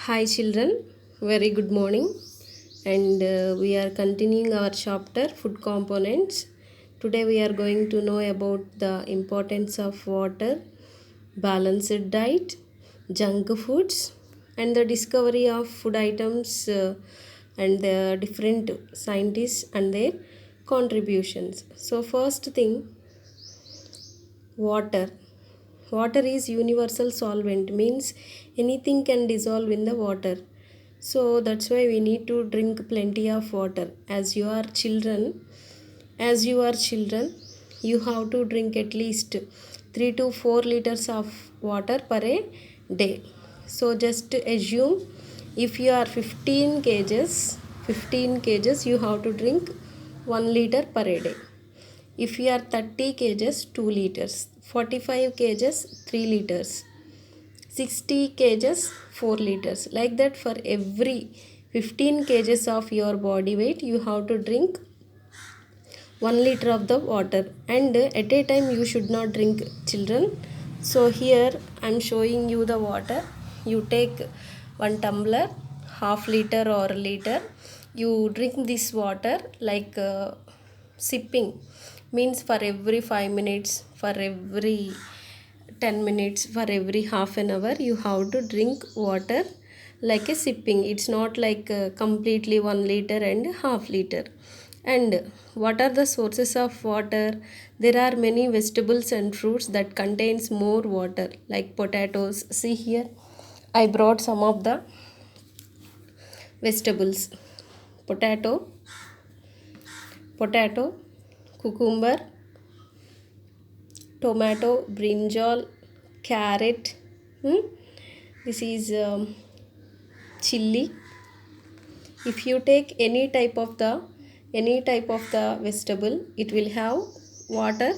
Hi children, very good morning and we are continuing our chapter food components. Today we are going to know about the importance of water, balanced diet, junk foods and the discovery of food items and the different scientists and their contributions. So first thing, water. Water is universal solvent, means anything can dissolve in the water. So that's why we need to drink plenty of water. As you are children, you have to drink at least 3 to 4 liters of water per a day. So just assume if you are 15 kgs you have to drink 1 liter per a day. If you are 30 kgs 2 liters, 45 kgs 3 liters, 60 kgs 4 liters. Like that, for every 15 kgs of your body weight you have to drink 1 liter of the water, and at a time you should not drink, children. So here I am showing you the water. You take 1 tumbler, half liter or liter. You drink this water like sipping, means for every 5 minutes, for every 10 minutes, for every half an hour you have to drink water like a sipping. It's not like completely 1 liter and half liter. And what are the sources of water? There are many vegetables and fruits that contains more water, like potatoes. See here, I brought some of the vegetables. Potato, cucumber, tomato, brinjal, carrot. This is chili. If you take any type of the vegetable, it will have water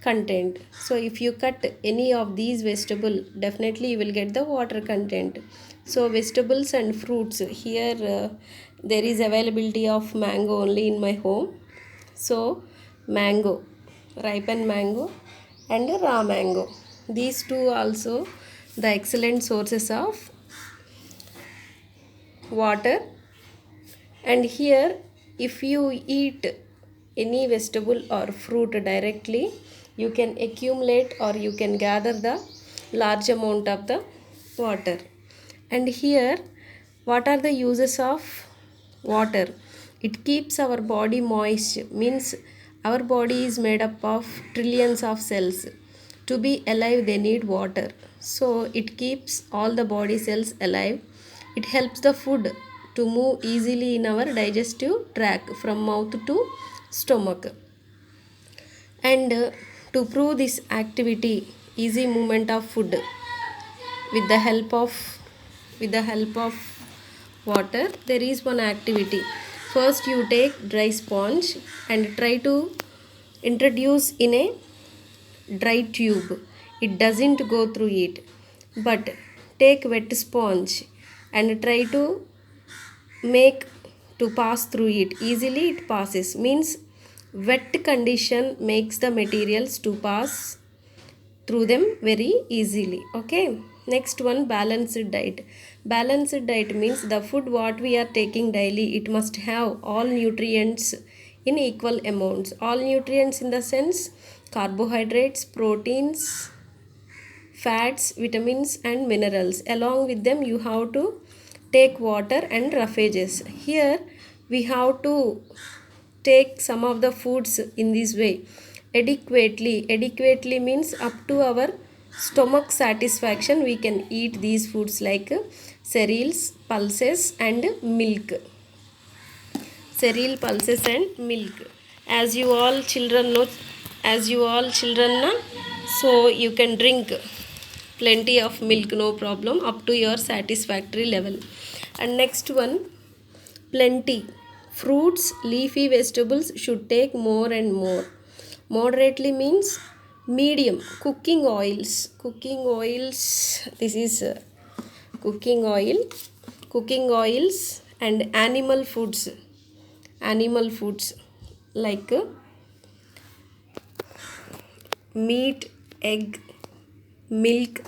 content. So if you cut any of these vegetable, definitely you will get the water content. So vegetables and fruits, here there is availability of mango only in my home. So mango, ripened mango and raw mango, these two also the excellent sources of water. And here, if you eat any vegetable or fruit directly, you can accumulate or you can gather the large amount of the water. And here, what are the uses of water? It keeps our body moist, means our body is made up of trillions of cells. To be alive they need water, so it keeps all the body cells alive. It helps the food to move easily in our digestive tract from mouth to stomach. And to prove this activity, easy movement of food with the help of water, there is one activity. First you take dry sponge and try to introduce in a dry tube. It doesn't go through it. But take wet sponge and try to make to pass through it. Easily it passes, means wet condition makes the materials to pass through them very easily. Okay, next one, balanced diet. Balanced diet means the food what we are taking daily, it must have all nutrients in equal amounts. All nutrients in the sense carbohydrates, proteins, fats, vitamins and minerals. Along with them you have to take water and roughages. Here we have to take some of the foods in this way adequately means up to our stomach satisfaction we can eat these foods, like cereals, pulses and milk. Cereal, pulses and milk, as you all children know, so you can drink plenty of milk, no problem, up to your satisfactory level. And next one, plenty fruits, leafy vegetables should take more and more. Moderately means medium. Cooking oils, this is cooking oils and animal foods like meat, egg, milk,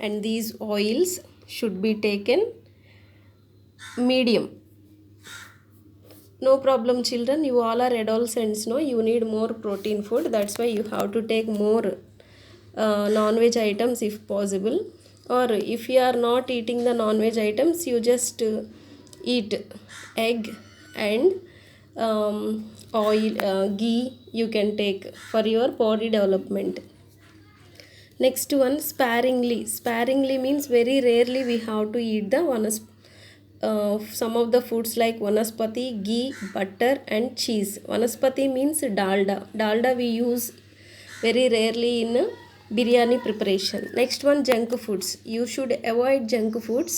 and these oils should be taken medium. No problem, children. You all are adolescents, no? You need more protein food. That's why you have to take more non-veg items if possible. Or if you are not eating the non-veg items, you just eat egg and oil, ghee you can take for your body development. Next one, sparingly. Sparingly means very rarely we have to eat the some of the foods like vanaspati, ghee, butter and cheese. Vanaspati means dalda. Dalda we use very rarely in biryani preparation. Next one, junk foods. You should avoid junk foods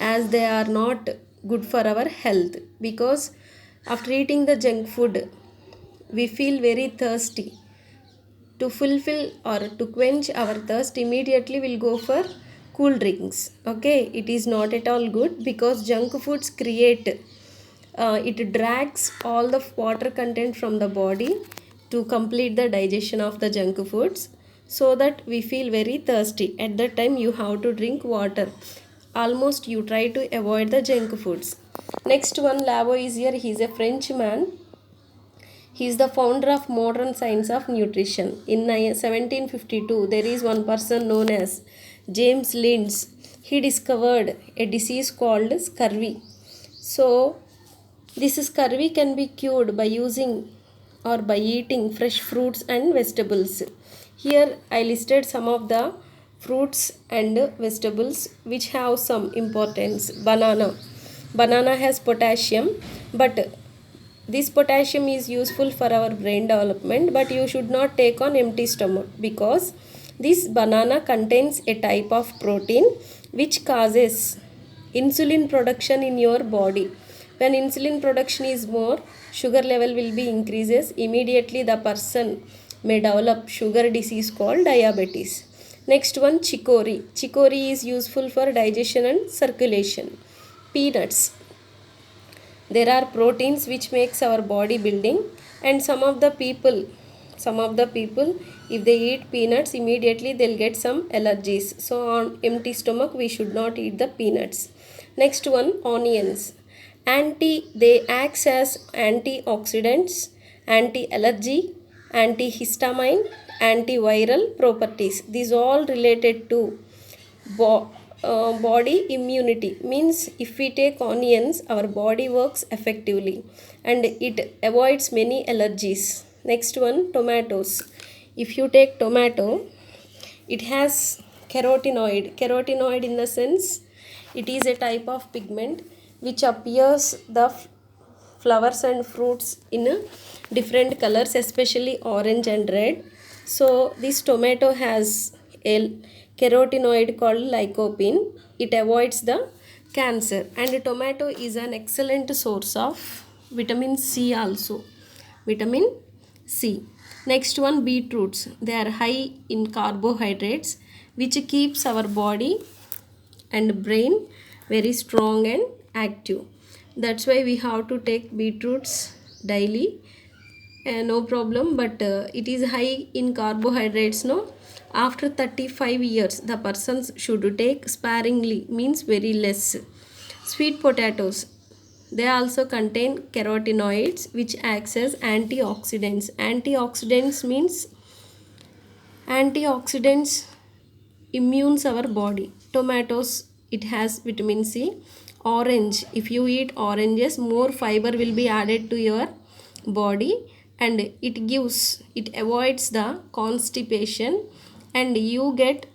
as they are not good for our health, because after eating the junk food we feel very thirsty. To fulfill or to quench our thirst, immediately we'll go for cool drinks. Okay, it is not at all good, because junk foods create it drags all the water content from the body to complete the digestion of the junk foods, so that we feel very thirsty. At that time you have to drink water. Almost you try to avoid the junk foods. Next one, Lavoisier. He is a French man. He is the founder of modern science of nutrition. In 1752, there is one person known as James Lind. He discovered a disease called scurvy. So, this scurvy can be cured by using or by eating fresh fruits and vegetables. Here I listed some of the fruits and vegetables which have some importance. Banana. Banana has potassium, but this potassium is useful for our brain development, but you should not take on empty stomach, because this banana contains a type of protein which causes insulin production in your body. When insulin production is more, sugar level will be increases. Immediately the person may develop sugar disease called diabetes. Next one, chicory. Chicory is useful for digestion and circulation. Peanuts. There are proteins which makes our body building, and some of the people if they eat peanuts, immediately they'll get some allergies. So on empty stomach we should not eat the peanuts. Next one, onions. They acts as antioxidants, anti-allergy, antihistamine, antiviral properties. These all related to body immunity. Means if we take onions, our body works effectively and it avoids many allergies. Next one, tomatoes. If you take tomato, it has carotenoid in the sense it is a type of pigment which appears the flowers and fruits in different colors, especially orange and red. So this tomato has a carotenoid called lycopene. It avoids the cancer, and tomato is an excellent source of vitamin C also. Vitamin C. Next one, beetroots. They are high in carbohydrates, which keeps our body and brain very strong and active. That's why we have to take beetroots daily. No problem, but it is high in carbohydrates, no? After 35 years the persons should take sparingly, means very less. Sweet potatoes, they also contain carotenoids which acts as antioxidants. Antioxidants means antioxidants immunes our body. Tomatoes, it has vitamin C. Orange, if you eat oranges, more fiber will be added to your body, and it avoids the constipation and you get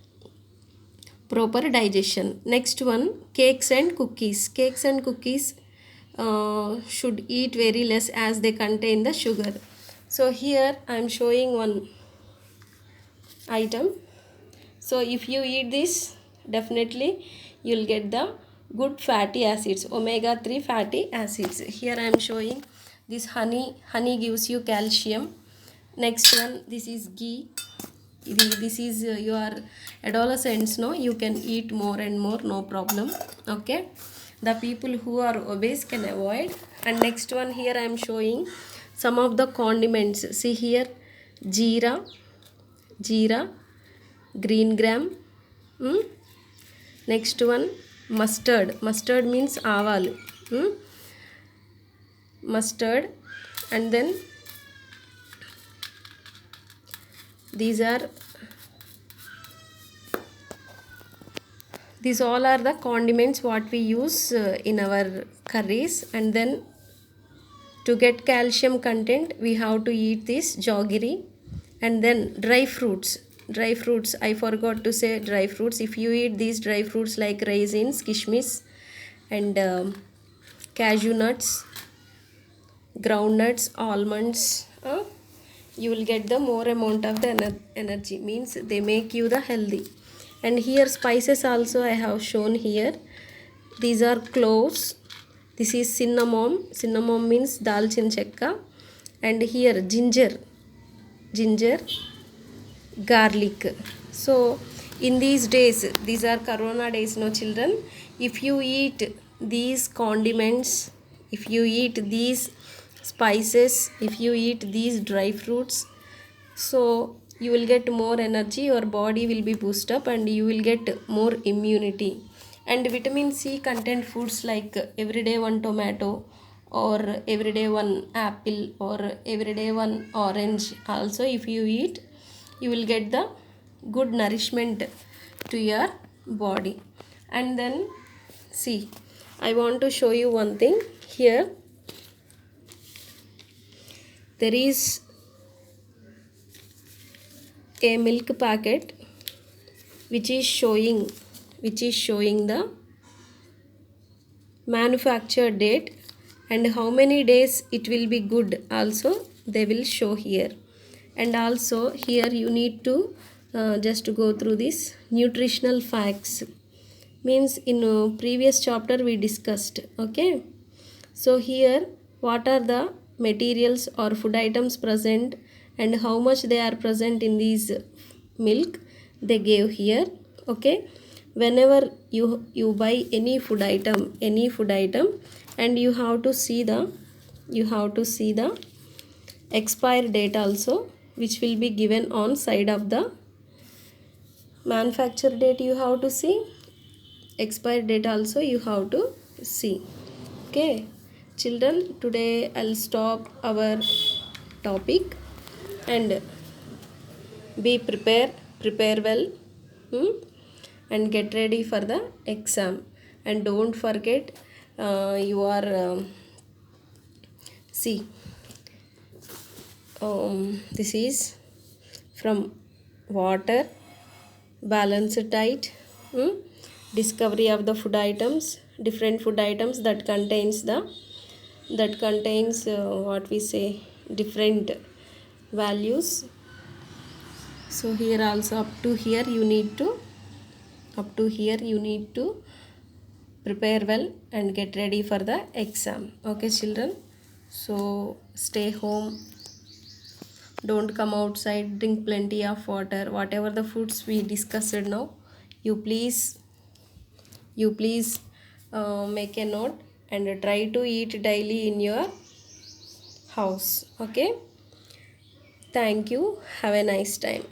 proper digestion. Next one, cakes and cookies. Cakes and cookies should eat very less as they contain the sugar. So here I am showing one item. So if you eat this, definitely you will get the good fatty acids, omega-3 fatty acids. Here I am showing this honey. Honey gives you calcium. Next one, this is ghee. This is your adolescents, no? You can eat more and more, no problem. Okay, the people who are obese can avoid. And next one, here I am showing some of the condiments. See here, jeera, green gram. Next one, mustard. Mustard means avalu. Mustard. And then these all are the condiments what we use in our curries. And then to get calcium content we have to eat this jaggery. And then dry fruits. I forgot to say dry fruits. If you eat these dry fruits like raisins, kishmish, and cashew nuts, groundnuts, almonds, you will get the more amount of the energy, means they make you the healthy. And here spices also I have shown here. These are cloves. This is cinnamon. Cinnamon means dalchin chekka. And here ginger, garlic. So in these days, these are corona days, no children, if you eat these condiments, if you eat these spices, if you eat these dry fruits, so you will get more energy, your body will be boosted up, and you will get more immunity. And vitamin C content foods like everyday one tomato, or everyday one apple, or everyday one orange also if you eat, you will get the good nourishment to your body. And then see, I want to show you one thing here. There is a milk packet which is showing the manufacture date and how many days it will be good also they will show here. And also here you need to just go through this nutritional facts, means in previous chapter we discussed. Okay, so here what are the materials or food items present and how much they are present in these milk they gave here. Okay, whenever you buy any food item, and you have to see the expire date also, which will be given on side of the manufacture date. You have to see expire date also, you have to see. Okay children, today I'll stop our topic, and be prepare well, and get ready for the exam. And don't forget you are see, this is from water, balanced diet, discovery of the food items, different food items that contains what we say different values. So here also up to here you need to prepare well and get ready for the exam. Okay children, so stay home, don't come outside, drink plenty of water. Whatever the foods we discussed now, you please make a note and try to eat daily in your house. Okay, thank you, have a nice time.